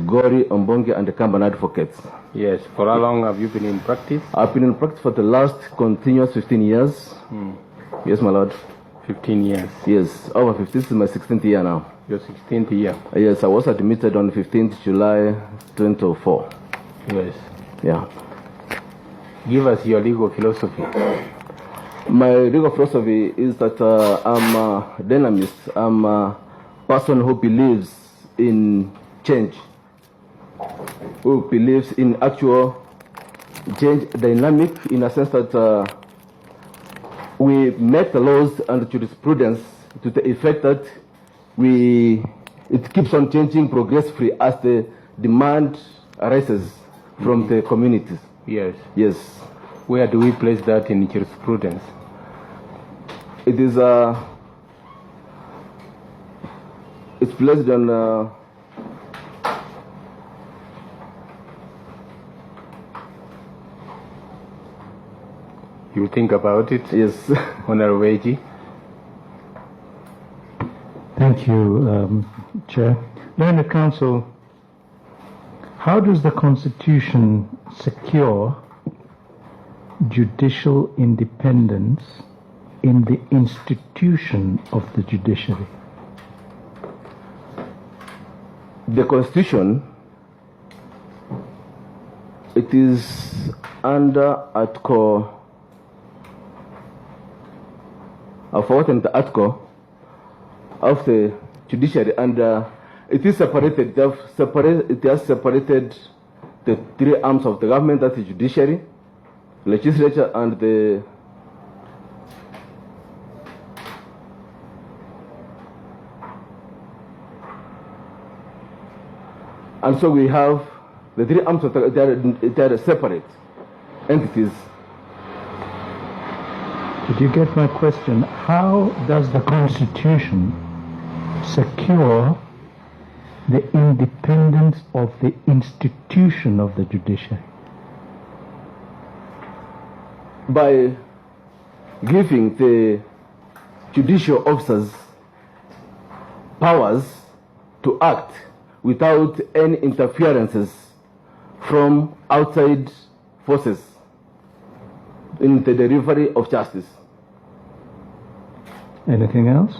Gori, Ombonge, and the Kamban advocates. Yes. For how long have you been in practice? I've been in practice for the last continuous 15 years. Yes, my lord. 15 years. Yes, over 15. This is my 16th year now. Your 16th year? Yes, I was admitted on 15th July 2004. Yes. Yeah. Give us your legal philosophy. My legal philosophy is that I'm a dynamist. I'm a person who believes in change, who believes in actual change dynamic, in a sense that we make the laws and jurisprudence to the effect that it keeps on changing progressively as the demand arises from the communities. Yes. Yes. Where do we place that in jurisprudence? It is it's placed on you think about it? Yes. Honorable Eji. Thank you, Chair. Learned Counsel, how does the Constitution secure judicial independence in the institution of the judiciary? The Constitution, it is under Article, I've forgotten the article of the judiciary, and it is separated. It has separated the three arms of the government, that is judiciary, legislature, and the and so we have the three arms of they are separate entities. Did you get my question? How does the Constitution secure the independence of the institution of the judiciary? By giving the judicial officers powers to act without any interferences from outside forces in the delivery of justice. Anything else?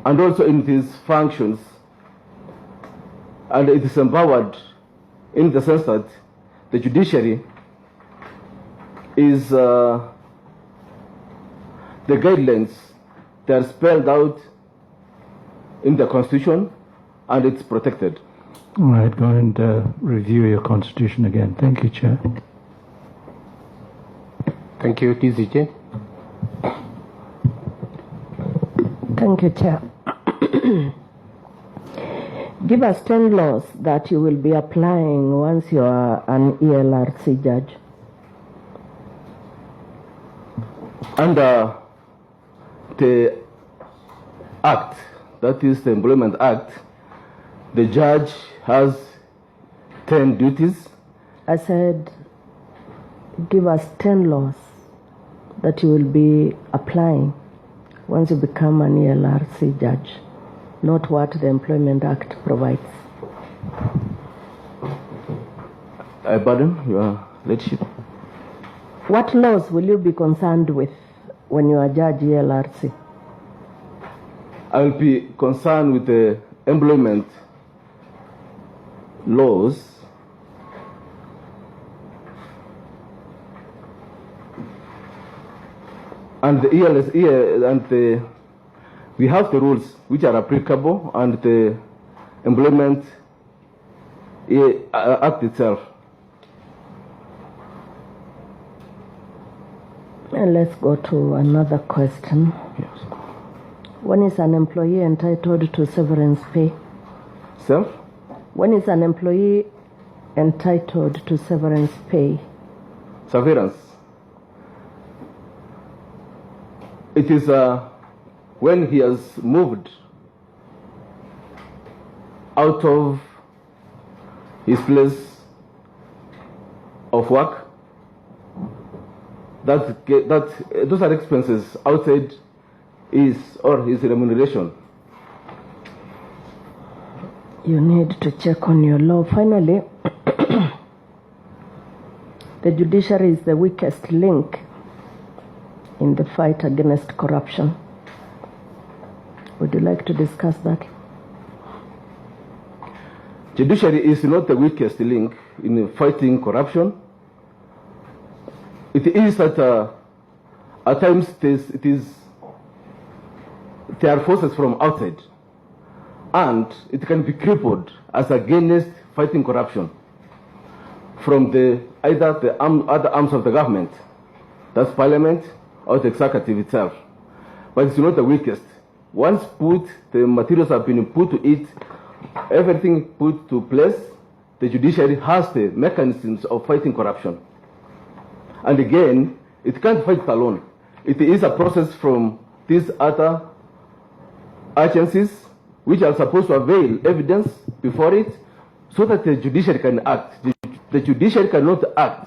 And also in its functions, and it is empowered in the sense that the judiciary is the guidelines that are spelled out in the Constitution, and it's protected. All right, go and review your Constitution again. Thank you, Chair. Thank you, TZJ. Thank you, Chair. Give us 10 laws that you will be applying once you are an ELRC judge. Under the Act, that is the Employment Act, the judge has 10 duties. I said, give us 10 laws that you will be applying once you become an ELRC judge, not what the Employment Act provides. I pardon your Lordship. What laws will you be concerned with when you are judge ELRC? I will be concerned with the employment laws and the we have the rules which are applicable, and the Employment Act itself. And let's go to another question. Yes. When is an employee entitled to severance pay? Self? When is an employee entitled to severance pay? Severance. It is when he has moved out of his place of work. Those are expenses outside his or his remuneration? You need to check on your law. Finally, the judiciary is the weakest link in the fight against corruption. Would you like to discuss that? Judiciary is not the weakest link in fighting corruption. It is that at times there are forces from outside, and it can be crippled as against fighting corruption from either the other arms of the government, that's parliament or the executive itself. But it's not the weakest. Once the materials have been put to it, everything put to place, the judiciary has the mechanisms of fighting corruption. And again, it can't fight it alone. It is a process from these other agencies which are supposed to avail evidence before it so that the judiciary can act. The judiciary cannot act